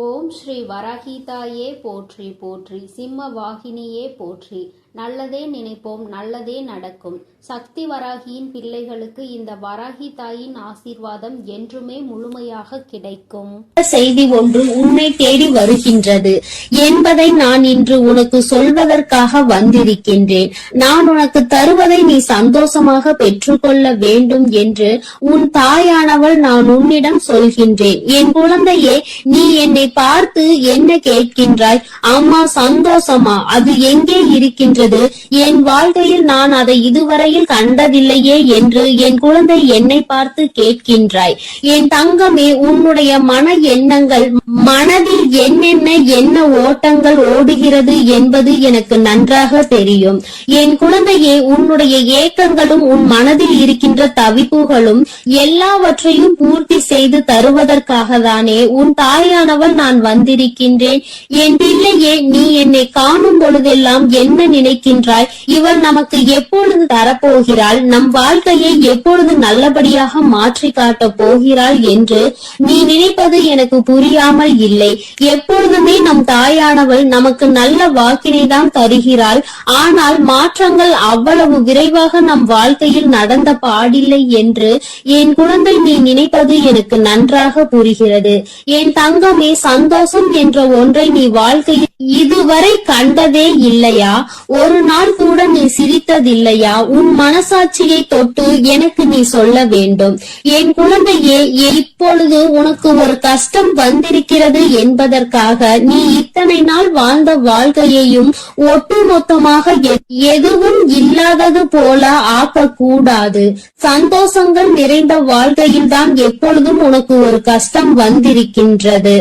ஓம் ஸ்ரீ வராகிதாயே போற்றி போற்றி, சிம்ம வாகினியே போற்றி. நல்லதே நினைப்போம், நல்லதே நடக்கும். சக்தி வராகியின் பிள்ளைகளுக்கு இந்த வராகி தாயின் ஆசீர்வாதம் என்றுமே முழுமையாக கிடைக்கும். செய்தி ஒன்று உன்னை தேடி வருகின்றது என்பதை நான் இன்று உனக்கு சொல்வதற்காக வந்திருக்கின்றேன். நான் உனக்கு தருவதை நீ சந்தோஷமாக பெற்றுக்கொள்ள வேண்டும் என்று உன் தாயானவள் நான் உன்னிடம் சொல்கின்றேன். என் குழந்தையே, நீ என்னை பார்த்து என்ன கேட்கின்றாய்? அம்மா, சந்தோஷமா? அது எங்கே இருக்கின்றது? என் வாழ்க்கையில் நான் அதை இதுவரையில் கண்டதில்லையே என்று என் குழந்தை என்னை பார்த்து கேட்கின்றாய். என் தங்கமே, உன்னுடைய மன எண்ணங்கள், மனதில் என்ன ஓட்டங்கள் ஓடுகிறது என்பது எனக்கு நன்றாக தெரியும். என் குழந்தையே, உன்னுடைய ஏக்கங்களும் உன் மனதில் இருக்கின்ற தவிப்புகளும் எல்லாவற்றையும் பூர்த்தி செய்து தருவதற்காக தானே உன் தாயானவள் நான் வந்திருக்கின்றேன். என் பிள்ளையே, நீ என்னை காணும் பொழுதெல்லாம் என்ன நினைக்கின்றாய்? இவள் நமக்கு எப்பொழுது தரப்போகிறாள்? நம் வாழ்க்கையை எப்பொழுது நல்லபடியாக மாற்றி காட்டப் போகிறாள் என்று நீ நினைப்பது எனக்கு புரியாமல் இல்லை. எப்பொழுதுமே நம் தாயானவள் நமக்கு நல்ல வாக்கினை தான் தருகிறாள். ஆனால் மாற்றங்கள் அவ்வளவு விரைவாக நம் வாழ்க்கையில் நடந்த பாடில்லை என்று என் குழந்தை நீ நினைப்பது எனக்கு நன்றாக புரிகிறது. என் தங்கமே, சந்தோஷம் என்ற ஒன்றை நீ வாழ்க்கையில் இதுவரை கண்டதே இல்லையா? ஒரு நாள் கூட நீ சிரித்ததில்லையா? உன் மனசாட்சியை தொட்டு எனக்கு நீ சொல்ல வேண்டும். என் குழந்தையே, இப்பொழுது உனக்கு ஒரு கஷ்டம் வந்திருக்கிறது என்பதற்காக நீ இத்தனை நாள் வாழ்ந்த வாழ்க்கையையும் ஒட்டுமொத்தமாக எதுவும் இல்லாதது போல ஆக்கக்கூடாது. சந்தோஷங்கள் நிறைந்த வாழ்க்கையில் தான் எப்பொழுதும் உனக்கு ஒரு கஷ்டம் வந்திருக்கின்றது.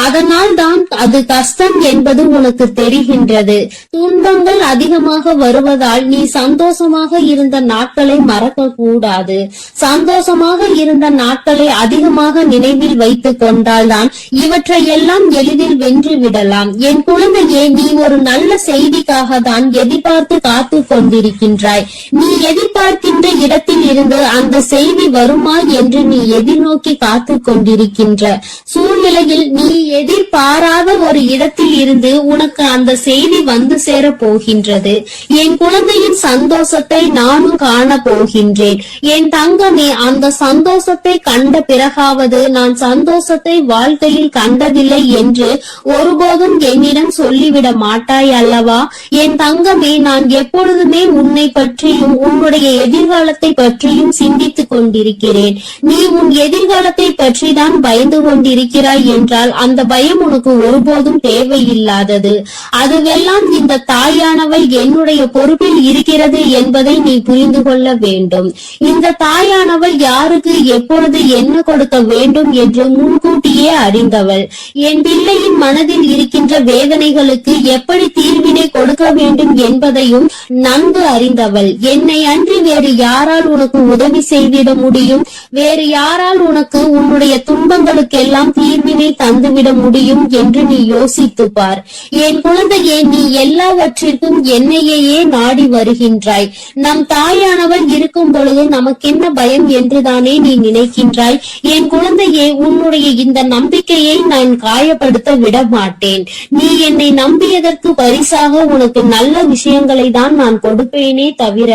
அதனால் தான் அது கஷ்டம் என்பது உனக்கு தெரிகின்றது. துன்பங்கள் அதிகமாக வருவதால் நீ சந்தோஷமாக இருந்த நாட்களை மறக்க கூடாது. சந்தோஷமாக இருந்த நாட்களை அதிகமாக நினைவில் வைத்துக் கொண்டால்தான் இவற்றையெல்லாம் எளிதில் வென்று விடலாம். என் குழந்தையே, நீ ஒரு நல்ல செய்திக்காக தான் எதிர்பார்த்து காத்து கொண்டிருக்கின்றாய். நீ எதிர்பார்க்கின்ற இடத்தில் இருந்து அந்த செய்தி வருமா என்று நீ எதிர்நோக்கி காத்து கொண்டிருக்கின்ற சூழ்நிலையில் நீ எதிர்பாராத ஒரு இடத்தில் இருந்து உனக்கு அந்த செய்தி வந்து சேர போகின்றது. என் குழந்தையின் சந்தோஷத்தை நானும் காண போகின்றேன். என் தங்கமே, அந்த சந்தோஷத்தை கண்ட பிறகாவது நான் சந்தோஷத்தை வாழ்க்கையில் கண்டதில்லை என்று ஒருபோதும் என்னிடம் சொல்லிவிட மாட்டாய் அல்லவா? என் தங்கமே, நான் எப்பொழுதுமே உன்னை பற்றியும் உன்னுடைய எதிர்காலத்தை பற்றியும் சிந்தித்துக் கொண்டிருக்கிறேன். நீ உன் எதிர்காலத்தை பற்றி தான் பயந்து கொண்டிருக்கிறாய் என்றால் அந்த பயம் உனக்கு ஒருபோதும் தேவையில்லாதது. அதுவெல்லாம் இந்த தாயானவள் என்னுடைய பொறுப்பில் இருக்கிறது என்பதை நீ புரிந்து கொள்ள வேண்டும். இந்த தாயானவள் யாருக்கு எப்பொழுது என்ன கொடுக்க வேண்டும் என்று முன்கூட்டியே அறிந்தவள். என் பிள்ளையின் மனதில் இருக்கின்ற வேதனைகளுக்கு எப்படி தீர்வினை கொடுக்க வேண்டும் என்பதையும் நன்கு அறிந்தவள். என்னை அன்றி வேறு யாரால் உனக்கு உதவி செய்திட முடியும்? வேறு யாரால் உனக்கு உன்னுடைய துன்பங்களுக்கெல்லாம் தீர்வினை தந்துவிட முடியும் என்று நீ யோசித்து பார். என் குழந்தையே, நீ எல்லாவற்றிற்கும் என்னையே நாடி வருகின்றாய். நம் தாயானவள் இருக்கும் பொழுது நமக்கென்ன பயம் என்றுதானே நீ நினைக்கின்றாய்? என் குழந்தையே, உன்னுடைய இந்த நம்பிக்கையை நான் காயப்படுத்த விட மாட்டேன். நீ என்னை நம்பியதற்கு பரிசாக உனக்கு நல்ல விஷயங்களை தான் நான் கொடுப்பேனே தவிர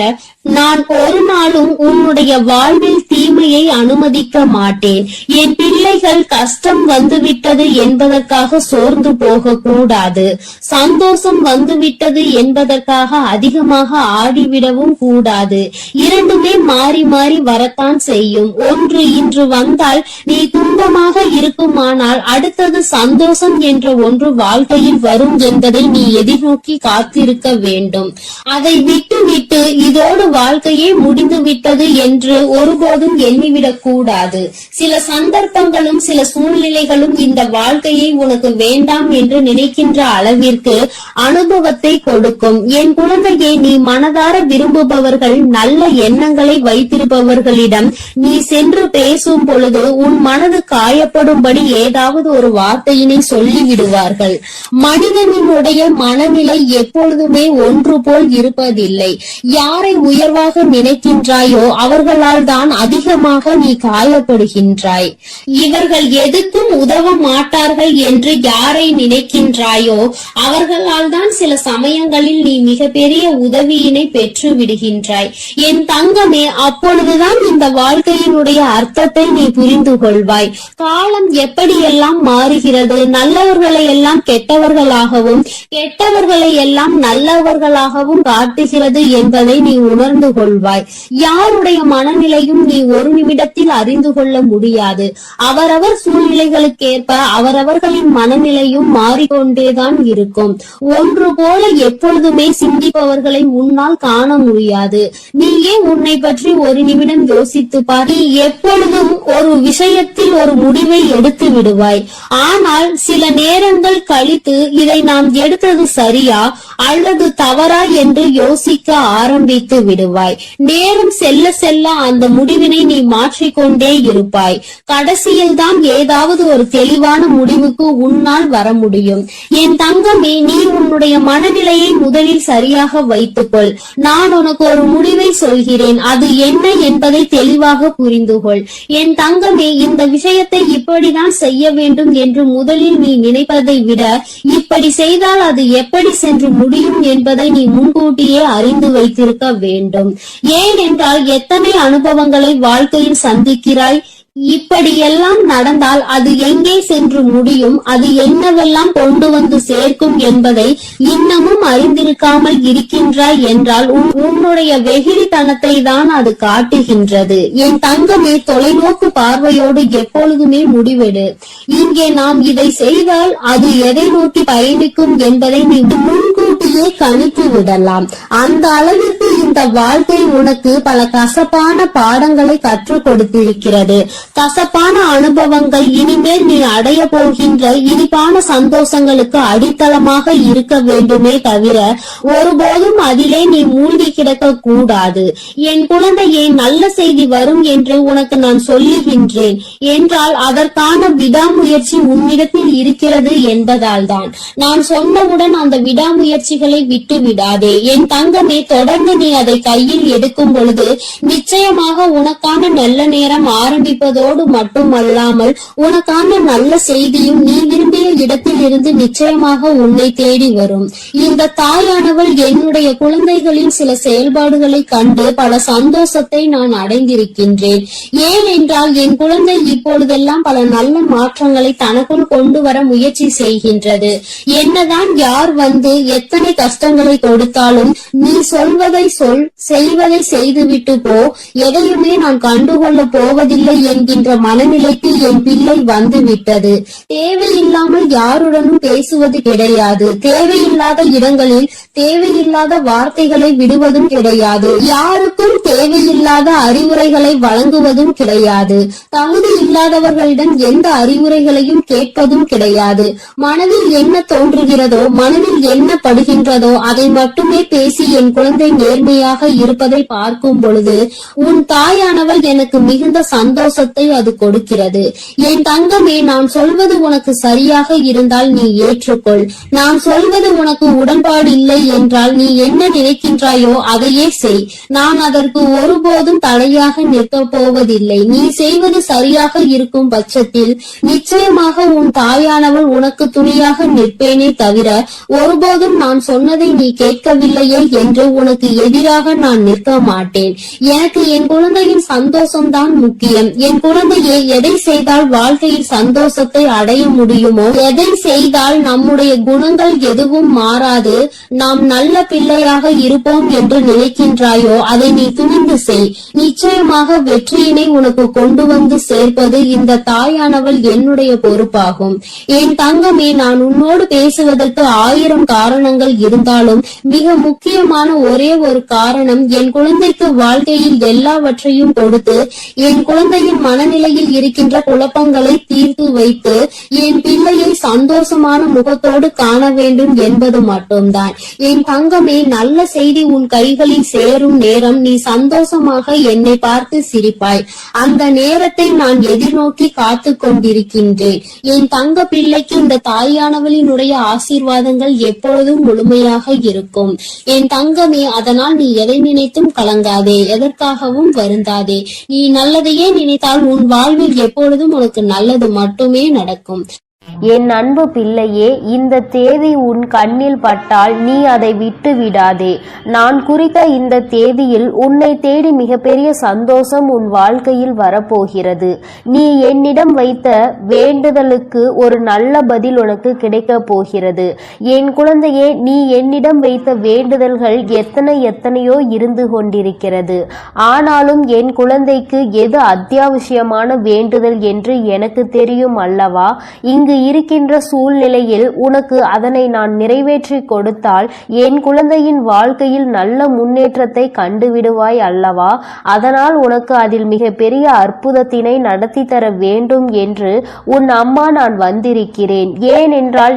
நான் ஒரு நாளும் உன்னுடைய வாழ்வில் தீமையை அனுமதிக்க மாட்டேன். என் பிள்ளைகள் கஷ்டம் வந்துவிட்டது என்பதற்காக சோர்ந்து போக கூடாது. சந்தோஷம் வந்துவிட்டது என்பதற்காக அதிகமாக ஆடிவிடவும் கூடாது. இரண்டுமே மாறி மாறி வரத்தான் செய்யும். ஒன்று இன்று வந்தால் நீ துன்பமாக இருக்குமானால் அடுத்தது சந்தோஷம் என்ற ஒன்று வாழ்க்கையில் வரும் என்பதை நீ எதிர்நோக்கி காத்திருக்க வேண்டும். அதை விட்டு விட்டு இதோடு வாழ்க்கையே முடிந்து விட்டது என்று ஒருபோதும் எண்ணிவிடக் கூடாது. சில சந்தர்ப்பங்களும் சில சூழ்நிலைகளும் இந்த வாழ்க்கையை உனக்கு வேண்டாம் என்று நினைக்கின்ற அளவிற்கு அனுபவத்தை கொடுக்கும். என் குழந்தையை, நீ மனதார விரும்புபவர்கள், நல்ல எண்ணங்களை வைத்திருப்பவர்களிடம் நீ சென்று பேசும் பொழுது உன் மனது காயப்படும்படி ஏதாவது ஒரு வார்த்தையினை சொல்லி விடுவார்கள். மனிதனுடைய மனநிலை எப்பொழுதுமே ஒன்று போல் இருப்பதில்லை. யாரை உயர்வாக நினைக்கின்றாயோ அவர்களால் தான் அதிகமாக நீ காயப்படுகின்றாய். இவர்கள் எதுக்கும் உதவ மாட்டார்கள் என்று யாரை நினைக்கின்றாயோ அவர்களால் தான் சில சமயங்களில் நீ மிகப்பெரிய உதவியினை பெற்று விடுகின்றாய். என் தங்கமே, அப்பொழுதுதான் இந்த வாழ்க்கையினுடைய அர்த்தத்தை நீ புரிந்து கொள்வாய். காலம் எப்படியெல்லாம் மாறுகிறது, நல்லவர்களை எல்லாம் கெட்டவர்களாகவும் கெட்டவர்களை எல்லாம் நல்லவர்களாகவும் காட்டுகிறது என்பதை நீ உணர்ந்து கொள்வாய். யாருடைய மனநிலையும் நீ ஒரு நிமிடத்தில் அறிந்து கொள்ள முடியாது. அவரவர் சூழ்நிலைகளுக்கேற்ப அவரவர்களின் மனநிலையும் மாறிக்கொண்டேதான் இருக்கும். ஒன்று போல எப்பொழுதுமே சிந்திப்பவர்களை உன்னால் காண முடியாது. நீயே உன்னை பற்றி ஒரு நிமிடம் யோசித்து பார். நீ எப்பொழுதும் ஒரு விஷயத்தில் ஒரு முடிவை எடுத்து விடுவாய். ஆனால் சில நேரங்கள் கழித்து இதை நாம் எடுத்தது சரியா அல்லது தவறா என்று யோசிக்க ஆரம்பித்து விடுவாய். நேரம் செல்ல செல்ல அந்த முடிவினை நீ மாற்றிக்கொண்டே இருப்பாய். கடைசியில் தான் ஏதாவது ஒரு தெளிவான முடிவுக்கு உன்னால் வர முடியும். என் தங்கமே, நீ உன்னுடைய மனநிலையை முதலில் சரியாக வைத்துக்கொள். நான் உனக்கு ஒரு முடிவை சொல்கிறேன், அது என்ன என்பதை தெளிவாக புரிந்து கொள். என் தங்கமே, இந்த விஷயத்தை இப்படிதான் செய்ய வேண்டும் என்று முதலில் நீ நினைப்பதை விட இப்படி செய்தால் அது எப்படி சென்று முடியும் என்பதை நீ முன்கூட்டியே அறிந்து வைத்திருக்க வேண்டும். ஏனென்றால் எத்தனை அனுபவங்களை வாழ்க்கையில் சந்திக்கிறாய். இப்படியெல்லாம் நடந்தால் அது எங்கே சென்று முடியும், அது என்னவெல்லாம் கொண்டு வந்து சேர்க்கும் என்பதை இன்னமும் அறிந்திருக்காமல் இருக்கின்றாய் என்றால் உன்னுடைய வெகுளித்தனத்தை தான் அது காட்டுகின்றது. என் தங்கமே, தொலைநோக்கு பார்வையோடு எப்பொழுதுமே முடிவெடு. இங்கே நாம் இதை செய்தால் அது எதை நோக்கி பயணிக்கும் என்பதை நீ முன்கூட்டியே கணித்து விடலாம். அந்த அளவிற்கு இந்த வாழ்க்கை உனக்கு பல கசப்பான பாடங்களை கற்றுக் கொடுத்திருக்கிறது. கசப்பான அனுபவங்கள் இனிமேல் நீ அடைய போகின்ற இனிப்பான சந்தோஷங்களுக்கு அடித்தளமாக இருக்க வேண்டுமே தவிர ஒருபோதும் அதிலே நீ மூழ்கி கிடக்க கூடாது. என் குழந்தையே, நல்ல செய்தி வரும் என்று உனக்கு நான் சொல்லுகின்றேன் என்றால் அதற்கான விடாமுயற்சி உன்னிடத்தில் இருக்கிறது என்பதால் தான். நான் சொன்னவுடன் அந்த விடாமுயற்சிகளை விட்டு விடாதே. என் தங்கமே, தொடர்ந்து நீ அதை கையில் எடுக்கும் பொழுது நிச்சயமாக உனக்கான நல்ல நேரம் ஆரம்பிப்பதோடு மட்டுமல்லாமல் உனக்கான நல்ல செய்தியும் நீ விரும்பிய இடத்தில் இருந்து நிச்சயமாக உன்னை தேடி வரும். இந்த தாயானவள் என்னுடைய குழந்தைகளின் சில செயல்பாடுகளை கண்டு பல சந்தோஷத்தை நான் அடைந்திருக்கின்றேன். ஏனென்றால் என் குழந்தை இப்பொழுதெல்லாம் பல நல்ல மாற்றங்களை தனக்குள் கொண்டு வர முயற்சி செய்கின்றது. என்னதான் யார் வந்து எத்தனை கஷ்டங்களை கொடுத்தாலும் நீ சொல்வதை சொல், செய்வதை செய்துவிட்டு போ, எதையுமே நான் கண்டுகொள்ள போவதில்லை என்கின்ற மனநிலைக்கு என் பிள்ளை வந்து விட்டது. தேவையில்லாமல் யாருடனும் பேசுவது கிடையாது. தேவையில்லாத இடங்களில் தேவையில்லாத வார்த்தைகளை விடுவதும் கிடையாது. யாருக்கும் தேவையில்லாத அறிவுரைகளை வழங்குவதும் கிடையாது. தகுதி இல்லாதவர்களிடம் எந்த அறிவுரைகளையும் கேட்பதும் கிடையாது. மனதில் என்ன தோன்றுகிறதோ, மனதில் என்ன படுகின்றதோ அதை மட்டுமே பேசி என் குழந்தை நேர்மையாக இருப்பதை பார்க்கும் பொழுது உன் தாயானவள் எனக்கு மிகுந்த சந்தோஷத்தை அது கொடுக்கிறது. என் தங்கமே, நான் சொல்வது உனக்கு சரியாக இருந்தால் நீ ஏற்றுக்கொள். நான் சொல்வது உனக்கு உடன்பாடு இல்லை என்றால் நீ என்ன நினைக்கின்றாயோ அதையே செய். நான் அதற்கு ஒருபோதும் தடையாக நிற்கப் போவதில்லை. நீ செய்வது சரியாக இருக்கும் பட்சத்தில் நிச்சயமாக உன் தாயானவள் உனக்கு துணையாக நிற்பேனே தவிர ஒருபோதும் நான் சொன்னதை நீ கேட்கவில்லையே என்று உனக்கு எதிராக நான் நிற்க மாட்டேன். எனக்கு என் குழந்தையின் சந்தோஷம்தான் முக்கியம். என் குழந்தையை எதை செய்தால் வாழ்க்கையில் சந்தோஷத்தை அடைய முடியுமோ, எதை செய்தால் நம்முடைய குணங்கள் எதுவும் மாறாது, நாம் நல்ல பிள்ளையாக இருப்போம் என்று நினைக்கின்றாயோ அதை நீ துணிந்து செய். நிச்சயமாக வெற்றியினை உனக்கு கொண்டு வந்து சேர்ப்பது இந்த தாயானவள் என்னுடைய பொறுப்பாகும். என் தங்கமே, நான் உன்னோடு பேசுவதற்கு 1000 காரணங்கள் இருந்தாலும் மிக முக்கியமான ஒரே ஒரு காரணம், என் குழந்தைக்கு வாழ்க்கையில் எல்லாவற்றையும் கொடுத்து என் குழந்தையின் மனநிலையில் இருக்கின்ற குழப்பங்களை தீர்த்து வைத்து என் பிள்ளையை சந்தோஷமான முகத்தோடு காண வேண்டும் என்பது மட்டும்தான். என் தங்கமே, நல்ல செய்தி உன் கைகளில் சேரும் நேரம் நீ சந்தோஷமாக என்னை பார்த்து சிரிப்பாய். அந்த நேரத்தை நான் எதிர்நோக்கி காத்து கொண்டிருக்கின்றேன். என் தங்க பிள்ளைக்கு இந்த தாயானவளினுடைய ஆசீர்வாதங்கள் எப்பொழுதும் முழுமையாக இருக்கும். என் தங்கமே, அதனால் நீ எதை நினைத்தும் கலங்காதே, எதற்காகவும் வருந்தாதே. நீ நல்லதையே நினைத்தால் உன் வாழ்வில் எப்பொழுதும் உனக்கு நல்லது மட்டுமே நடக்கும். என் அன்பு பிள்ளையே, இந்த தேதி உன் கண்ணில் பட்டால் நீ அதை விட்டு விடாதே. நான் குறித்த இந்த தேதியில் உன்னை தேடி மிகப்பெரிய சந்தோஷம் உன் வாழ்க்கையில் வரப்போகிறது. நீ என்னிடம் வைத்த வேண்டுதலுக்கு ஒரு நல்ல பதில் உனக்கு கிடைக்கப் போகிறது. என் குழந்தையே, நீ என்னிடம் வைத்த வேண்டுதல்கள் எத்தனையோ இருந்து கொண்டிருக்கிறது. ஆனாலும் என் குழந்தைக்கு எது அத்தியாவசியமான வேண்டுதல் என்று எனக்கு தெரியும் அல்லவா? இங்கு இருக்கின்ற சூழ்நிலையில் உனக்கு அதனை நான் நிறைவேற்றி கொடுத்தால் என் குழந்தையின் வாழ்க்கையில் நல்ல முன்னேற்றத்தை கண்டுவிடுவாய் அல்லவா? அதனால் உனக்கு அதில் மிக பெரிய அற்புதத்தினை நடத்தி தர வேண்டும் என்று உன் அம்மா நான் வந்திருக்கிறேன். ஏனென்றால்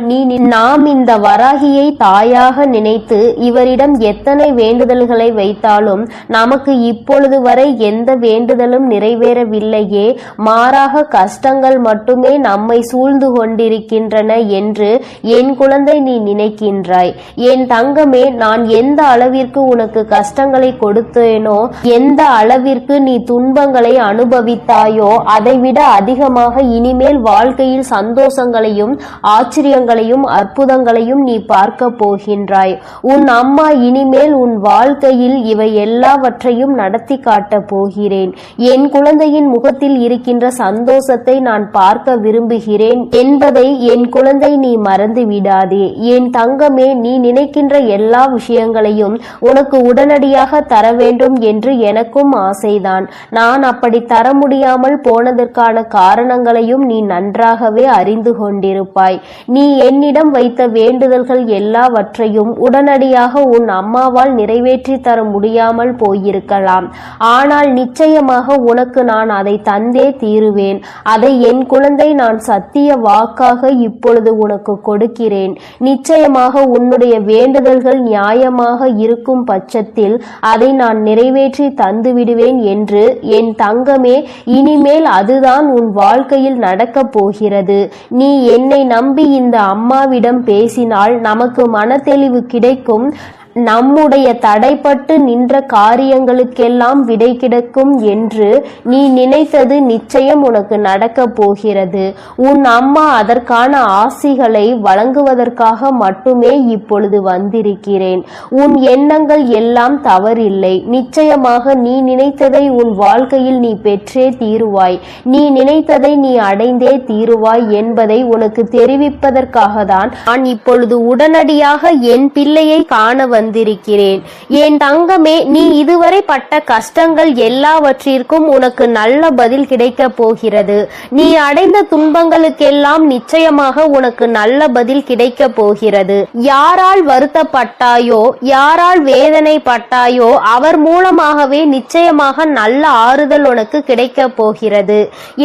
நாம் இந்த வராகியை தாயாக நினைத்து இவரிடம் எத்தனை வேண்டுதல்களை வைத்தாலும் நமக்கு இப்பொழுது வரை எந்த வேண்டுதலும் நிறைவேறவில்லையே, மாறாக கஷ்டங்கள் மட்டுமே நம்மை சூழ்ந்து கொண்டிருக்கின்றன என்று என் குழந்தை நீ நினைக்கின்றாய். என் தங்கமே, நான் எந்த அளவிற்கு உனக்கு கஷ்டங்களை கொடுத்தேனோ, எந்த அளவிற்கு நீ துன்பங்களை அனுபவித்தாயோ, அதைவிட அதிகமாக இனிமேல் வாழ்க்கையில் சந்தோஷங்களையும் ஆச்சரியங்களையும் அற்புதங்களையும் நீ பார்க்க போகின்றாய். உன் அம்மா இனிமேல் உன் வாழ்க்கையில் இவை எல்லாவற்றையும் நடத்தி காட்டப் போகிறேன். என் குழந்தையின் முகத்தில் இருக்கின்ற சந்தோஷத்தை நான் பார்க்க விரும்புகிறேன் என்பதை என் குழந்தை நீ மறந்து விடாதே. என் தங்கமே, நீ நினைக்கின்ற எல்லா விஷயங்களையும் உனக்கு உடனடியாக தர வேண்டும் என்று எனக்கும் ஆசைதான். நான் அப்படி தர முடியாமல் போனதற்கான காரணங்களையும் நீ நன்றாகவே அறிந்து கொண்டிருப்பாய். நீ என்னிடம் வைத்த வேண்டுதல்கள் எல்லாவற்றையும் உடனடியாக உன் அம்மாவால் நிறைவேற்றி தர முடியாமல் போயிருக்கலாம். ஆனால் நிச்சயமாக உனக்கு நான் அதை தந்தே தீருவேன். அதை என் குழந்தை நான் சத்திய வாக்காக இப்பொழுது உனக்கு கொடுக்கிறேன். நிச்சயமாக உன்னுடைய வேண்டுதல்கள் நியாயமாக இருக்கும் பட்சத்தில் அதை நான் நிறைவேற்றி தந்து விடுவேன் என்று என் தங்கமே, இனிமேல் அதுதான் உன் வாழ்க்கையில் நடக்கப் போகிறது. நீ என்னை நம்பி இந்த அம்மாவிடம் பேசினால் நமக்கு மனத்தெளிவு கிடைக்கும். நம்முடைய தடைப்பட்டு நின்ற காரியங்களுக்கெல்லாம் விடை கிடைக்கும் என்று நீ நினைத்தது நிச்சயம் உனக்கு நடக்கப் போகிறது. உன் அம்மா அதற்கான ஆசிகளை வழங்குவதற்காக மட்டுமே இப்பொழுது வந்திருக்கிறேன். உன் எண்ணங்கள் எல்லாம் தவறில்லை. நிச்சயமாக நீ நினைத்ததை உன் வாழ்க்கையில் நீ பெற்றே தீருவாய். நீ நினைத்ததை நீ அடைந்தே தீருவாய் என்பதை உனக்கு தெரிவிப்பதற்காக தான் நான் இப்பொழுது உடனடியாக என் பிள்ளையை காண வந்திருக்கிறேன். என் தங்கமே, நீ இதுவரை பட்ட கஷ்டங்கள் எல்லாவற்றிற்கும் உனக்கு நல்ல பதில் கிடைக்க போகிறது. நீ அடைந்த துன்பங்களுக்கெல்லாம் நிச்சயமாக உனக்கு நல்ல பதில் கிடைக்க போகிறது. யாரால் வருத்தப்பட்டாயோ, யாரால் வேதனைப்பட்டாயோ, அவர் மூலமாகவே நிச்சயமாக நல்ல ஆறுதல் உனக்கு கிடைக்க போகிறது.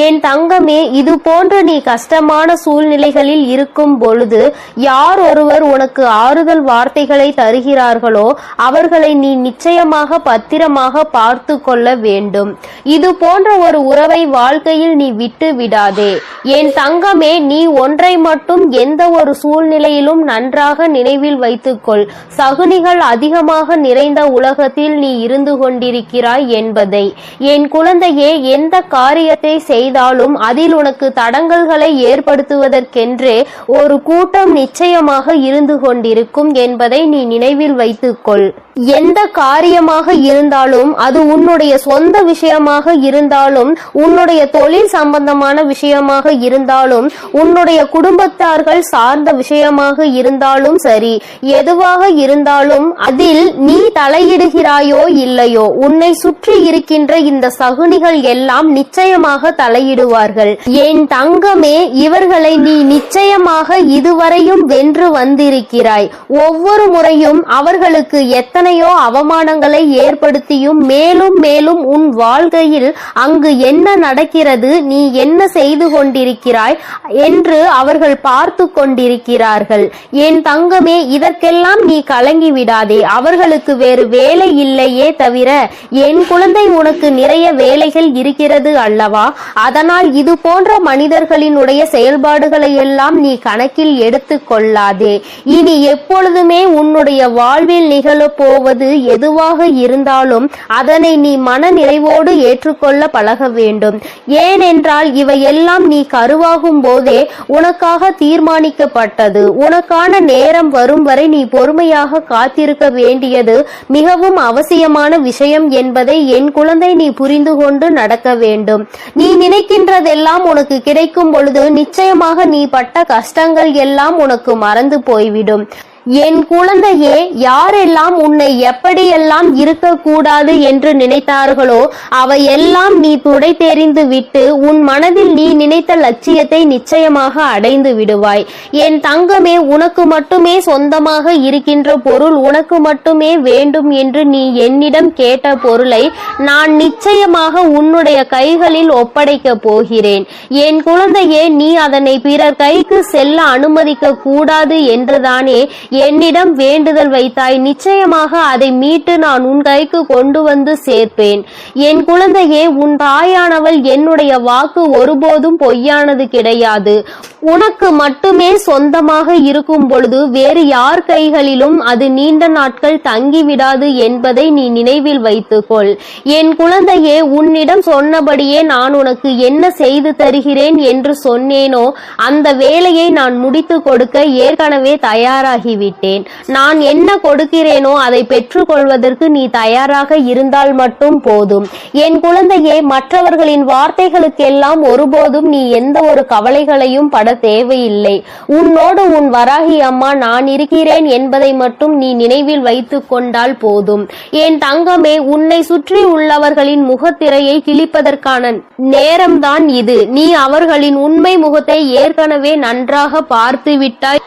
என் தங்கமே, இது போன்று நீ கஷ்டமான சூழ்நிலைகளில் இருக்கும் பொழுது யார் ஒருவர் உனக்கு ஆறுதல் வார்த்தைகளை தருகிறார் அவர்களை நீ நிச்சயமாக பத்திரமாக பார்த்து கொள்ள வேண்டும். இது போன்ற ஒரு உறவை வாழ்க்கையில் நீ விட்டு விடாதே. என் தங்கமே, நீ ஒன்றை மட்டும் எந்த ஒரு சூழ்நிலையிலும் நன்றாக நினைவில் வைத்துக்கொள். சகுனிகள் அதிகமாக நிறைந்த உலகத்தில் நீ இருந்து கொண்டிருக்கிறாய் என்பதை. என் குழந்தையே, எந்த காரியத்தை செய்தாலும் அதில் உனக்கு தடங்கல்களை ஏற்படுத்துவதற்கென்றே ஒரு கூட்டம் நிச்சயமாக இருந்து கொண்டிருக்கும் என்பதை நீ நினைவில் வைத்துக்கொள். எந்த காரியமாக இருந்தாலும், அது உன்னுடைய சொந்த விஷயமாக இருந்தாலும், உன்னுடைய தொழில் சம்பந்தமான விஷயமாக இருந்தாலும், உன்னுடைய குடும்பத்தார்கள் சார்ந்த விஷயமாக இருந்தாலும் சரி, எதுவாக இருந்தாலும் அதில் நீ தலையிடுகிறாயோ இல்லையோ, உன்னை சுற்றி இருக்கின்ற இந்த சகுனிகள் எல்லாம் நிச்சயமாக தலையிடுவார்கள். என் தங்கமே, இவர்களை நீ நிச்சயமாக இதுவரையும் வென்று வந்திருக்கிறாய். ஒவ்வொரு முறையும் அவர்களுக்கு எத்தனை எத்தனையோ அவமானங்களை ஏற்படுத்தியும் மேலும் மேலும் உன் வாழ்க்கையில் அங்கு என்ன நடக்கிறது, நீ என்ன செய்து கொண்டிருக்கிறாய் என்று அவர்கள் பார்த்து கொண்டிருக்கிறார்கள். என் தங்கமே, இதற்கெல்லாம் நீ கலங்கி விடாதே. அவர்களுக்கு வேறு வேலை இல்லையே தவிர என் குழந்தை உனக்கு நிறைய வேலைகள் இருக்கிறது அல்லவா? அதனால் இது போன்ற மனிதர்களினுடைய செயல்பாடுகளை எல்லாம் நீ கணக்கில் எடுத்து கொள்ளாதே. இனி எப்பொழுதுமே உன்னுடைய வாழ்வில் நிகழப் போவது எதுவாக இருந்தாலும் அதனை நீ மன நிறைவோடு ஏற்றுக்கொள்ள பழக வேண்டும். ஏனென்றால் இவையெல்லாம் நீ கருவாகும் போதே உனக்காக தீர்மானிக்கப்பட்டது. உனக்கான நேரம் வரும் வரை நீ பொறுமையாக காத்திருக்க வேண்டியது மிகவும் அவசியமான விஷயம் என்பதை என் குழந்தை நீ புரிந்து கொண்டு நடக்க வேண்டும். நீ நினைக்கின்றதெல்லாம் உனக்கு கிடைக்கும் பொழுது நிச்சயமாக நீ பட்ட கஷ்டங்கள் எல்லாம் உனக்கு மறந்து போய்விடும். என் குழந்தையே, யாரெல்லாம் உன்னை எப்படியெல்லாம் இருக்கக்கூடாது என்று நினைத்தார்களோ அவையெல்லாம் நீ துடை தெரிந்து விட்டு உன் மனதில் நீ நினைத்த லட்சியத்தை நிச்சயமாக அடைந்து விடுவாய். என் தங்கமே, உனக்கு மட்டுமே சொந்தமாக இருக்கின்ற பொருள், உனக்கு மட்டுமே வேண்டும் என்று நீ என்னிடம் கேட்ட பொருளை நான் நிச்சயமாக உன்னுடைய கைகளில் ஒப்படைக்க போகிறேன். என் குழந்தையே, நீ அதனை பிறர் கைக்கு செல்ல அனுமதிக்க கூடாது என்றுதானே என்னிடம் வேண்டுதல் வைத்தாய். நிச்சயமாக அதை மீட்டு நான் உன் கைக்கு கொண்டு வந்து சேர்ப்பேன். என் குழந்தையே, உன் தாயானவள் என்னுடைய வாக்கு ஒருபோதும் பொய்யானது கிடையாது. உனக்கு மட்டுமே சொந்தமாக இருக்கும் பொழுது வேறு யார் கைகளிலும் அது நீண்ட நாட்கள் தங்கிவிடாது என்பதை நீ நினைவில் வைத்துக்கொள். என் குழந்தையே, உன்னிடம் சொன்னபடியே நான் உனக்கு என்ன செய்து தருகிறேன் என்று சொன்னேனோ அந்த வேலையை நான் முடித்து கொடுக்க ஏற்கனவே தயாராகிவிட்டேன். நான் என்ன கொடுக்கிறேனோ அதை பெற்றுக்கொள்வதற்கு நீ தயாராக இருந்தால் மட்டும் போதும். என் குழந்தையே, மற்றவர்களின் வார்த்தைகளுக்கெல்லாம் ஒருபோதும் நீ எந்த ஒரு கவலைகளையும் பட தேவையில்லை. உன்னோடு உன் வராகி அம்மா நான் இருக்கிறேன் என்பதை மட்டும் நீ நினைவில் வைத்துக் கொண்டால் போதும். என் தங்கமே, உன்னை சுற்றி உள்ளவர்களின் முகத்திரையை கிழிப்பதற்கான நேரம்தான் இது. நீ அவர்களின் உண்மை முகத்தை ஏற்கனவே நன்றாக பார்த்து விட்டாய்.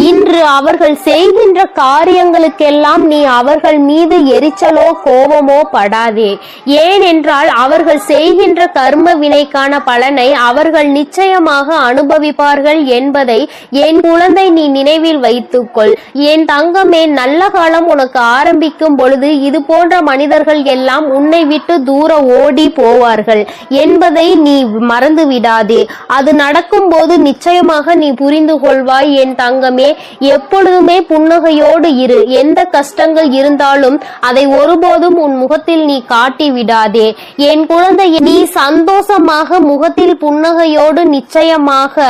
இன்று அவர்கள் செய்கின்ற காரியங்களுக்கெல்லாம் நீ அவர்கள் மீது எரிச்சலோ கோபமோ படாதே. ஏனென்றால் அவர்கள் செய்கின்ற கர்ம வினைக்கான பலனை அவர்கள் நிச்சயமாக அனுபவிப்பார்கள் என்பதை என் குழந்தை நீ நினைவில் வைத்துக்கொள். என் தங்கமே, நல்ல காலம் உனக்கு ஆரம்பிக்கும் பொழுது இது போன்ற மனிதர்கள் எல்லாம் உன்னை விட்டு தூர ஓடி போவார்கள் என்பதை நீ மறந்து விடாதே. அது நடக்கும் போது நிச்சயமாக நீ புரிந்து கொள்வாய். என் தங்கமே, எப்பொழுதுமே புன்னகையோடு இரு. எந்த கஷ்டங்கள் இருந்தாலும் அதை ஒருபோதும் உன் முகத்தில் நீ காட்டி விடாதே. என் குழந்தை, நீ சந்தோஷமாக முகத்தில் புன்னகையோடு நிச்சயமாக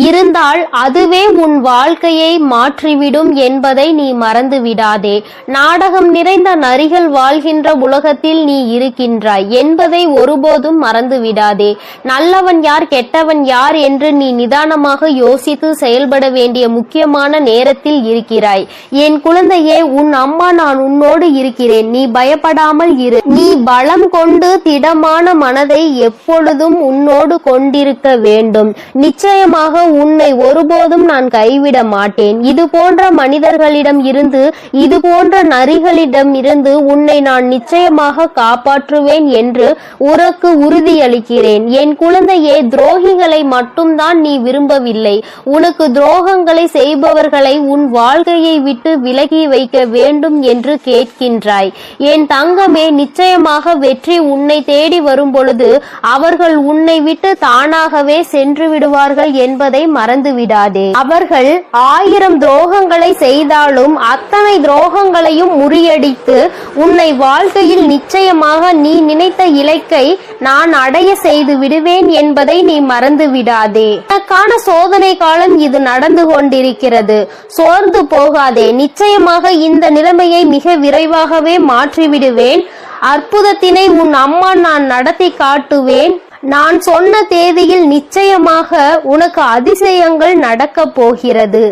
இருந்தால் அதுவே உன் வாழ்க்கையை மாற்றிவிடும் என்பதை நீ மறந்து விடாதே. நாடகம் நிறைந்த நரிகள் வாழ்கின்ற உலகத்தில் நீ இருக்கின்றாய் என்பதை ஒருபோதும் மறந்து விடாதே. நல்லவன் யார், கெட்டவன் யார் என்று நீ நிதானமாக யோசித்து செயல்பட வேண்டிய முக்கியமான நேரத்தில் இருக்கிறாய். என் குழந்தையே, உன் அம்மா நான் உன்னோடு இருக்கிறேன். நீ பயப்படாமல் இரு. நீ பலம் கொண்டு திடமான மனதை எப்பொழுதும் உன்னோடு கொண்டிருக்க வேண்டும். நிச்சயமாக உன்னை ஒருபோதும் நான் கைவிட மாட்டேன். இது போன்ற மனிதர்களிடம் இருந்து, இது போன்ற நரிகளிடம் இருந்து உன்னை நான் நிச்சயமாக காப்பாற்றுவேன் என்று உனக்கு உறுதியளிக்கிறேன். என் குழந்தையே, துரோகிகளை மட்டும்தான் நீ விரும்பவில்லை. உனக்கு துரோகங்களை செய்பவர்களை உன் வாழ்க்கையை விட்டு விலகி வைக்க வேண்டும் என்று கேட்கின்றாய். என் தங்கமே, நிச்சயமாக வெற்றி உன்னை தேடி வரும் பொழுது அவர்கள் உன்னை விட்டு தானாகவே சென்று விடுவார்கள் என்பதை மறந்து விடாதே. அவர்கள் 1000 துரோகங்களை செய்தாலும் அத்தனை துரோகங்களையும் முறியடித்து உன்னை வாழ்க்கையில் நிச்சயமாக நீ நினைத்த இலக்கை நான் அடைய செய்து விடுவேன் என்பதை நீ மறந்து விடாதே. உனக்கான சோதனை காலம் இது நடந்து கொண்டிருக்கிறது. சோர்ந்து போகாதே. நிச்சயமாக இந்த நிலைமையை மிக விரைவாகவே மாற்றிவிடுவேன். அற்புதத்தினை உன் அம்மா நான் நடத்தி காட்டுவேன். நான் சொன்ன தேதியில் நிச்சயமாக உனக்கு அதிசயங்கள் நடக்கப் போகிறது.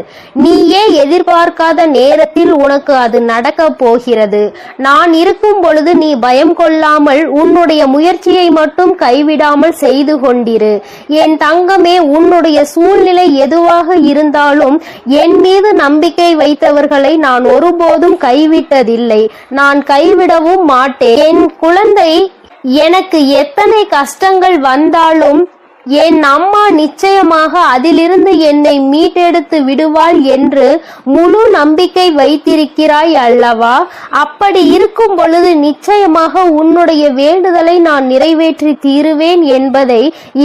நீயே எதிர்பார்க்காத நேரத்தில் உனக்கு அது நடக்கப் போகிறது. நான் இருக்கும் பொழுது நீ பயம் கொள்ளாமல் உன்னுடைய முயற்சியை மட்டும் கைவிடாமல் செய்து கொண்டிரு. என் தங்கமே, உன்னுடைய சூழ்நிலை எதுவாக இருந்தாலும் என் மீது நம்பிக்கை வைத்தவர்களை நான் ஒருபோதும் கைவிட்டதில்லை. நான் கைவிடவும் மாட்டேன். என் குழந்தை, எனக்கு எத்தனை கஷ்டங்கள் வந்தாலும் என் அம்மா நிச்சயமாக அதிலிருந்து என்னை மீட்டெடுத்து விடுவாள் என்று முழு நம்பிக்கை வைத்திருக்கிறாய் அல்லவா? அப்படி இருக்கும் பொழுது நிச்சயமாக உன்னுடைய வேண்டுதலை நான் நிறைவேற்றி தீருவேன் என்பதை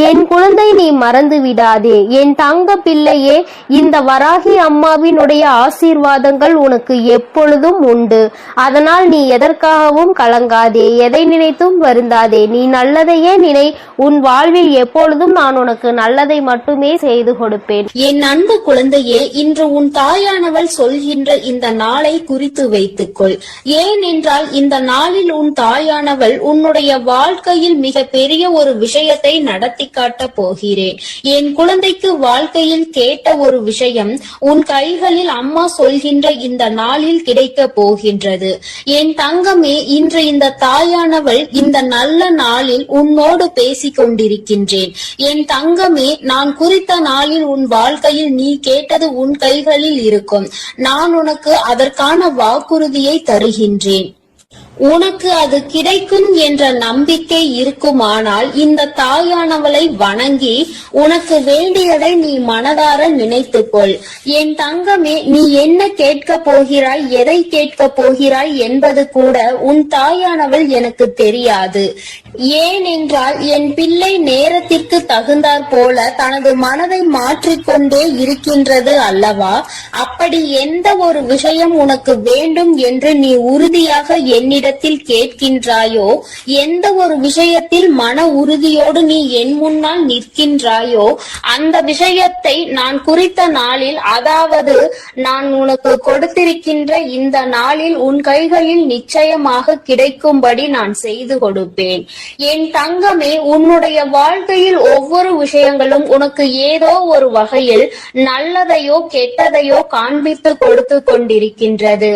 என் குழந்தை நீ மறந்து விடாதே. என் தங்க பிள்ளையே, இந்த வராகி அம்மாவினுடைய ஆசீர்வாதங்கள் உனக்கு எப்பொழுதும் உண்டு. அதனால் நீ எதற்காகவும் கலங்காதே, எதை நினைத்தும் வருந்தாதே. நீ நல்லதையே நினை. உன் வாழ்வில் எப்பொழுதும் நான் உனக்கு நல்லதை மட்டுமே செய்து கொடுப்பேன். என் அன்பு குழந்தையே, இன்று உன் தாயானவள் சொல்கின்ற இந்த நாளை குறித்து வைத்துக்கொள். ஏனென்றால் இந்த நாளில் உன் தாயானவள் உன்னுடைய வாழ்க்கையில் மிக பெரிய ஒரு விஷயத்தை நடத்தி காட்ட போகிறேன். என் குழந்தைக்கு வாழ்க்கையில் கேட்ட ஒரு விஷயம் உன் கைகளில் அம்மா சொல்கின்ற இந்த நாளில் கிடைக்க போகின்றது. என் தங்கமே, இன்று இந்த தாயானவள் இந்த நல்ல நாளில் உன்னோடு பேசிக் கொண்டிருக்கின்றேன். என் தங்கமே, நான் குறித்த நாளில் உன் வாழ்க்கையில் நீ கேட்டது உன் கைகளில் இருக்கும். நான் உனக்கு அதற்கான வாக்குறுதியை தருகின்றேன். உனக்கு அது கிடைக்கும் என்ற நம்பிக்கை இருக்குமானால் இந்த தாயானவளை வணங்கி உனக்கு வேண்டியதை நீ மனதார நினைத்துக்கொள். என் தங்கமே, நீ என்ன கேட்க போகிறாய், எதை கேட்க போகிறாய் என்பது கூட உன் தாயானவள் எனக்கு தெரியாது. ஏனென்றால் என் பிள்ளை நேரத்திற்கு தகுந்தாற் போல தனது மனதை மாற்றிக்கொண்டே இருக்கின்றது அல்லவா? அப்படி எந்த ஒரு விஷயம் உனக்கு வேண்டும் என்று நீ உறுதியாக என்னிடத்தில் கேட்கின்றாயோ, எந்த ஒரு விஷயத்தில் மன உறுதியோடு நீ என் முன்னால் நிற்கின்றாயோ, அந்த விஷயத்தை நான் குறித்த நாளில், அதாவது நான் உனக்கு கொடுத்திருக்கின்ற இந்த நாளில் உன் கைகளில் நிச்சயமாக கிடைக்கும்படி நான் செய்து கொடுப்பேன். என் தங்கமே, உன்னுடைய வாழ்க்கையில் ஒவ்வொரு விஷயங்களும் உனக்கு ஏதோ ஒரு வகையில் நல்லதையோ கெட்டதையோ காண்பித்து கொடுத்து கொண்டிருக்கின்றது.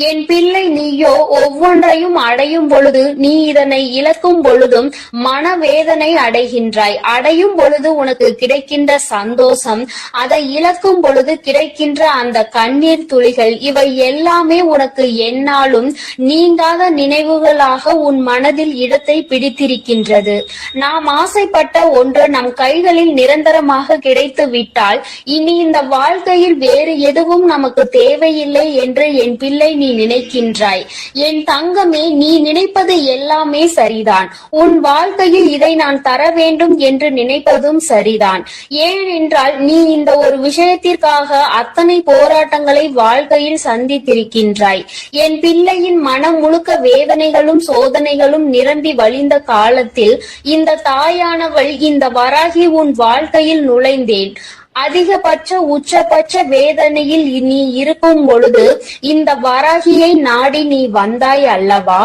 என் பிள்ளை, நீயோ ஒவ்வொன்றையும் அடையும் பொழுது, நீ இதனை இழக்கும் பொழுதும் மனவேதனை அடைகின்றாய். அடையும் பொழுது உனக்கு கிடைக்கின்ற சந்தோஷம், அதை இழக்கும் பொழுது கிடைக்கின்ற அந்த கண்ணீர் துளிகள், இவை எல்லாமே உனக்கு எந்நாளும் நீங்காத நினைவுகளாக உன் மனதில் இடத்தை பிடித்திருக்கின்றது. நாம் ஆசைப்பட்ட ஒன்று நம் கைகளில் நிரந்தரமாக கிடைத்து விட்டால் இனி இந்த வாழ்க்கையில் வேறு எதுவும் நமக்கு தேவையில்லை என்று என் பிள்ளை நீ நினைக்கின்றாய். என் தங்கமே, நீ நினைப்பது எல்லாமே சரிதான். உன் வாழ்க்கையில் இதை நான் தர வேண்டும் என்று நினைப்பதும் சரிதான். ஏனென்றால் நீ இந்த ஒரு விஷயத்திற்காக அத்தனை போராட்டங்களை வாழ்க்கையில் சந்தித்திருக்கின்றாய். என் பிள்ளையின் மனம் முழுக்க வேதனைகளும் சோதனைகளும் நிரம்பி வழிந்த காலத்தில் இந்த தாயானவள், இந்த வராகி உன் வாழ்க்கையில் நுழைந்தேன். அதிகபட்ச உச்சபட்ச வேதனையில் நீ இருக்கும் பொழுது இந்த வராகியை நாடி நீ வந்தாய் அல்லவா?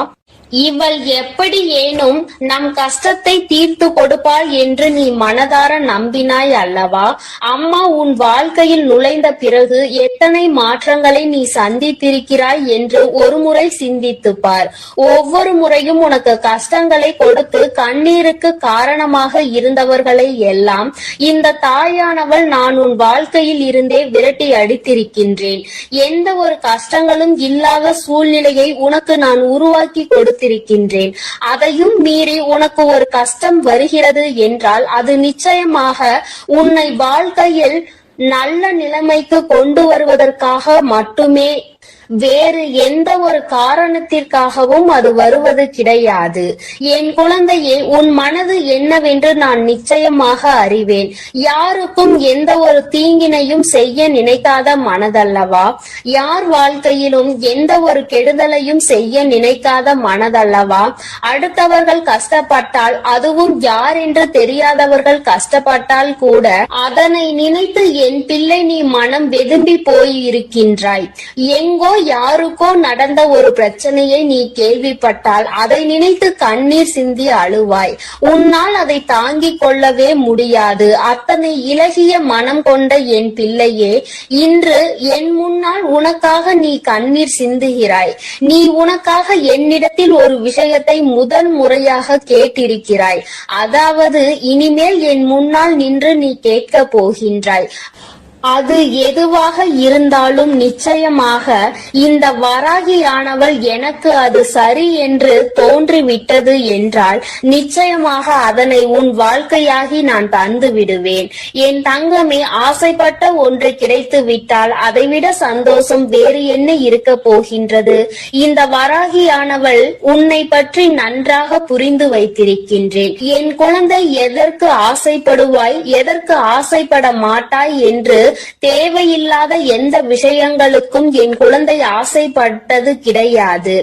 இவள் எப்படி ஏனும் நம் கஷ்டத்தை தீர்த்து கொடுப்பாள் என்று நீ மனதார நம்பினாய் அல்லவா? அம்மா உன் வாழ்க்கையில் நுழைந்த பிறகு எத்தனை மாற்றங்களை நீ சந்தித்திருக்கிறாய் என்று ஒரு முறை சிந்தித்து பார். ஒவ்வொரு முறையும் உனக்கு கஷ்டங்களை கொடுத்து கண்ணீருக்கு காரணமாக இருந்தவர்களை எல்லாம் இந்த தாயானவள் நான் உன் வாழ்க்கையில் இருந்தே விரட்டி அடித்திருக்கின்றேன். எந்த ஒரு கஷ்டங்களும் இல்லாத சூழ்நிலையை உனக்கு நான் உருவாக்கி கொடுத்திருக்கின்றேன். அதையும் மீறி உனக்கு ஒரு கஷ்டம் வருகிறது என்றால் அது நிச்சயமாக உன்னை வாழ்க்கையில் நல்ல நிலைமைக்கு கொண்டு வருவதற்காக மட்டுமே, வேறு எந்த ஒரு காரணத்திற்காகவும் அது வருவது கிடையாது. என் குழந்தையே, உன் மனது என்னவென்று நான் நிச்சயமாக அறிவேன். யாருக்கும் எந்த ஒரு தீங்கினையும் செய்ய நினைக்காத மனதல்லவா? யார் வாழ்க்கையிலும் எந்த ஒரு கெடுதலையும் செய்ய நினைக்காத மனதல்லவா? அடுத்தவர்கள் கஷ்டப்பட்டால், அதுவும் யார் என்று தெரியாதவர்கள் கஷ்டப்பட்டால் கூட அதனை நினைத்து என் பிள்ளை நீ மனம் வெதும்பி போயிருக்கின்றாய். எங்கோ யாருக்கோ நடந்த ஒரு பிரச்சனையை நீ கேள்விப்பட்டால் அதை நினைத்து கண்ணீர் சிந்தி அழுவாய். உன்னால் அதை தாங்கிக் கொள்ளவே முடியாது. அத்தனை இலகிய மனம் கொண்ட என் பிள்ளையே, இன்று என் முன்னால் உனக்காக நீ கண்ணீர் சிந்துகிறாய். நீ உனக்காக என்னிடத்தில் ஒரு விஷயத்தை முதல் முறையாக கேட்டிருக்கிறாய். அதாவது இனிமேல் என் முன்னால் நின்று நீ கேட்க போகின்றாய். அது எதுவாக இருந்தாலும் நிச்சயமாக இந்த வராகியானவள் எனக்கு அது சரி என்று தோன்றிவிட்டது என்றால் நிச்சயமாக அதனை உன் வாழ்க்கையாகி நான் தந்து விடுவேன். என் தங்கமே, ஆசைப்பட்ட ஒன்று கிடைத்து விட்டால் அதைவிட சந்தோஷம் வேறு என்ன இருக்க போகின்றது? இந்த வராகியானவள் உன்னை பற்றி நன்றாக புரிந்து வைத்திருக்கின்றேன். என் குழந்தை, எதற்கு ஆசைப்படுவாய், எதற்கு ஆசைப்பட மாட்டாய் என்று தேவையில்லாத எந்த விஷயங்களுக்கும் என் குழந்தை ஆசைப்பட்டது கிடையாது.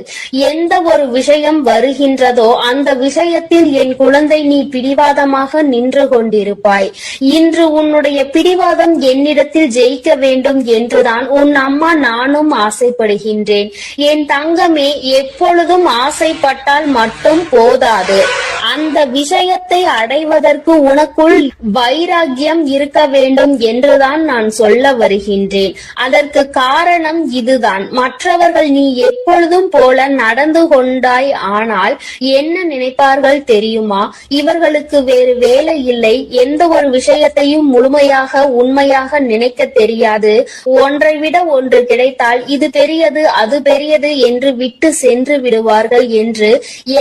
எந்த ஒரு விஷயம் வருகின்றதோ அந்த விஷயத்தில் என் குழந்தை நீ பிடிவாதமாக நின்று கொண்டிருப்பாய். இன்று உன்னுடைய பிடிவாதம் என்னிடத்தில் ஜெயிக்க வேண்டும் என்றுதான் உன் அம்மா நானும் ஆசைப்படுகின்றேன். என் தங்கமே, எப்பொழுதும் ஆசைப்பட்டால் மட்டும் போதாது. அந்த விஷயத்தை அடைவதற்கு உனக்குள் வைராக்கியம் இருக்க வேண்டும் என்றுதான் நான் சொல்ல வருகின்றேன். அதற்கு காரணம் இதுதான். மற்றவர்கள் நீ எப்பொழுதும் போல நடந்து கொண்டாய் ஆனால் என்ன நினைப்பார்கள் தெரியுமா? இவர்களுக்கு வேறு வேலை இல்லை, எந்த ஒரு விஷயத்தையும் முழுமையாக உண்மையாக நினைக்க தெரியாது, ஒன்றை விட ஒன்று கிடைத்தால் இது பெரியது அது பெரியது என்று விட்டு சென்று விடுவார்கள் என்று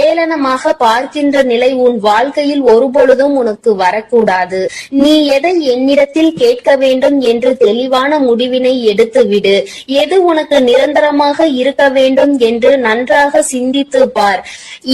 ஏளனமாக பார்க்கின்ற நிலை உன் வாழ்க்கையில் ஒருபொழுதும் உனக்கு வரக்கூடாது. நீ எதை என்னிடத்தில் கேட்க வேண்டும் என்று தெளிவான முடிவினை எடுத்துவிடு. எது உனக்கு நிரந்தரமாக இருக்க வேண்டும் என்று நன்றாக சிந்தித்து பார்.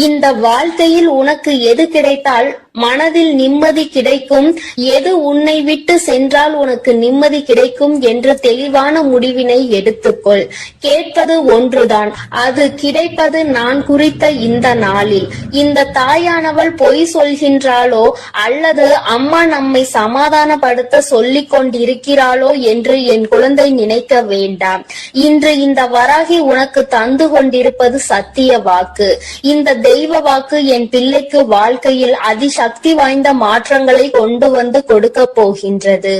இந்த வாழ்க்கையில் உனக்கு எது கிடைத்தால் மனதில் நிம்மதி கிடைக்கும், எது உன்னை விட்டு சென்றால் உனக்கு நிம்மதி கிடைக்கும் என்று தெளிவான முடிவினை எடுத்துக்கொள். கேட்பது ஒன்றுதான், அது கிடைப்பது நான் குறித்த இந்த நாளில். இந்த தாயானவள் பொய் சொல்கின்றாளோ அல்லது அம்மா நம்மை சமாதானப்படுத்த சொல்லிக் கொண்டிருக்கிறாளோ என்று என் குழந்தை நினைக்க வேண்டாம். இன்று இந்த வராகி உனக்கு தந்து கொண்டிருப்பது சத்திய வாக்கு. இந்த தெய்வ வாக்கு என் பிள்ளைக்கு வாழ்க்கையில் சக்தி வாய்ந்த மாற்றங்களை கொண்டு வந்து கொடுக்க போகின்றது.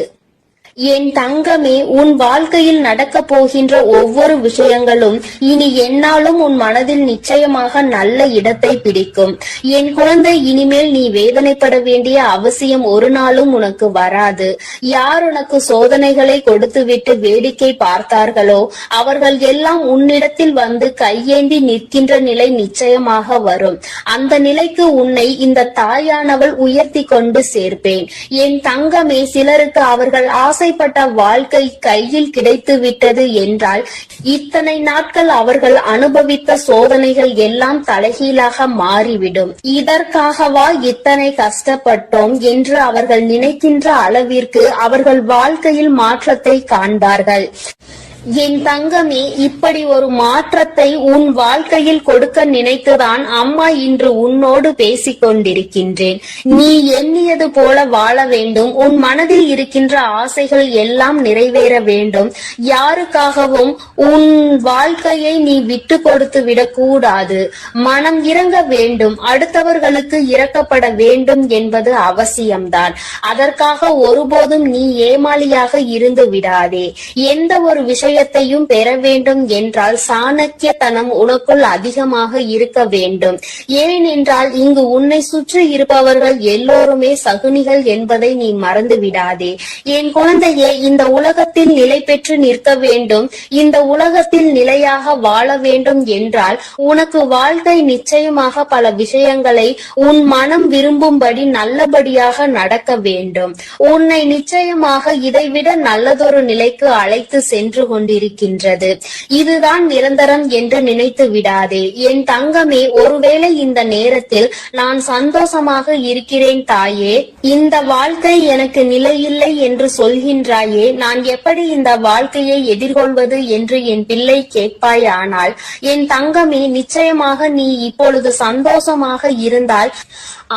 என் தங்கமே, உன் வாழ்க்கையில் நடக்க போகின்ற ஒவ்வொரு விஷயங்களும் இனி என்னாலும் உன் மனதில் நிச்சயமாக நல்ல இடத்தை பிடிக்கும். என் குழந்தை, இனிமேல் நீ வேதனைப்பட வேண்டிய அவசியம் ஒரு நாளும் உனக்கு வராது. யார் உனக்கு சோதனைகளை கொடுத்துவிட்டு வேடிக்கை பார்த்தார்களோ அவர்கள் எல்லாம் உன்னிடத்தில் வந்து கையேந்தி நிற்கின்ற நிலை நிச்சயமாக வரும். அந்த நிலைக்கு உன்னை இந்த தாயானவள் உயர்த்தி கொண்டு சேர்ப்பேன். என் தங்கமே, சிலருக்கு அவர்கள் ஆசைப்பட்ட வாழ்க்கை கையில் கிடைத்து விட்டது என்றால் இத்தனை நாட்கள் அவர்கள் அனுபவித்த சோதனைகள் எல்லாம் தலைகீழாக மாறிவிடும். இதற்காகவா இத்தனை கஷ்டப்பட்டோம் என்று அவர்கள் நினைக்கின்ற அளவிற்கு அவர்கள் வாழ்க்கையில் மாற்றத்தை காண்பார்கள். என் தங்கமே, இப்படி ஒரு மாற்றத்தை உன் வாழ்க்கையில் கொடுக்க நினைத்துதான் அம்மா இன்று உன்னோடு பேசிக் கொண்டிருக்கின்றேன். நீ எண்ணியது போல வாழ வேண்டும். உன் மனதில் இருக்கின்ற ஆசைகள் எல்லாம் நிறைவேற வேண்டும். யாருக்காகவும் உன் வாழ்க்கையை நீ விட்டு கொடுத்து விடக்கூடாது. மனம் இறங்க வேண்டும். அடுத்தவர்களுக்கு இறக்கப்பட வேண்டும் என்பது அவசியம்தான். அதற்காக ஒருபோதும் நீ ஏமாளியாக இருந்து விடாதே. எந்த ஒரு விஷயத்தையும் பெற வேண்டும் என்றால் சாணக்கியத்தனம் உனக்குள் அதிகமாக இருக்க வேண்டும். ஏனென்றால் இங்கு உன்னை சுற்றி இருப்பவர்கள் எல்லோருமே சகுனிகள் என்பதை நீ மறந்து விடாதே. என் குழந்தையே, இந்த உலகத்தில் நிலை பெற்று நிற்க வேண்டும், இந்த உலகத்தில் நிலையாக வாழ வேண்டும் என்றால் உனக்கு வாழ்க்கை நிச்சயமாக பல விஷயங்களை உன் மனம் விரும்பும்படி நல்லபடியாக நடக்க வேண்டும். உன்னை நிச்சயமாக இதைவிட நல்லதொரு நிலைக்கு அழைத்து சென்று கொண்டிருக்கின்றது. இதுதான் நிரந்தரம் என்று நினைத்து விடாதே. என் தங்கமே, ஒருவேளை இந்த நேரத்தில் நான் சந்தோஷமாக இருக்கிறேன் தாயே, இந்த வாழ்க்கை எனக்கு நிலையில்லை என்று சொல்கின்றாயே, நான் எப்படி இந்த வாழ்க்கையை எதிர்கொள்வது என்று என் பிள்ளை கேட்பாயானால், என் தங்கமே, நிச்சயமாக நீ இப்பொழுது சந்தோஷமாக இருந்தால்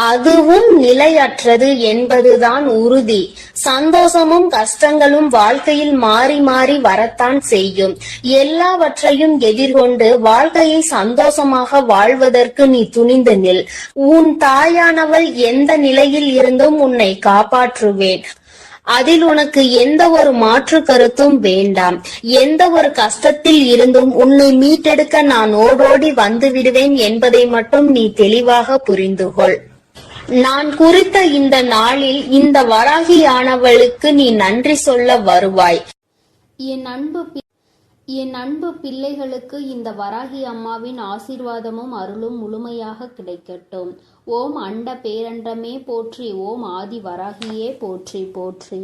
அதுவும் நிலையற்றது என்பதுதான் உறுதி. சந்தோஷமும் கஷ்டங்களும் வாழ்க்கையில் மாறி மாறி வரத்தான் தான் செய்யும். எல்லாவற்றையும் எதிர்கொண்டு வாழ்க்கையை சந்தோஷமாக வாழ்வதற்கு நீ துணிந்து நில். உன் தாயானவள் எந்த நிலையில் இருந்தும் உன்னை காப்பாற்றுவேன். அதில் உனக்கு எந்த ஒரு மாற்று கருத்தும் வேண்டாம். எந்த ஒரு கஷ்டத்தில் இருந்தும் உன்னை மீட்டெடுக்க நான் ஓடோடி வந்து விடுவேன் என்பதை மட்டும் நீ தெளிவாக புரிந்து கொள். நான் குறித்த இந்த நாளில் இந்த வராகியானவளுக்கு நீ நன்றி சொல்ல வருவாய். என் அன்பு பிள்ளைகளுக்கு இந்த வராகி அம்மாவின் ஆசீர்வாதமும் அருளும் முழுமையாக கிடைக்கட்டும். ஓம் அண்ட பேரண்டமே போற்றி. ஓம் ஆதி வராகியே போற்றி போற்றி.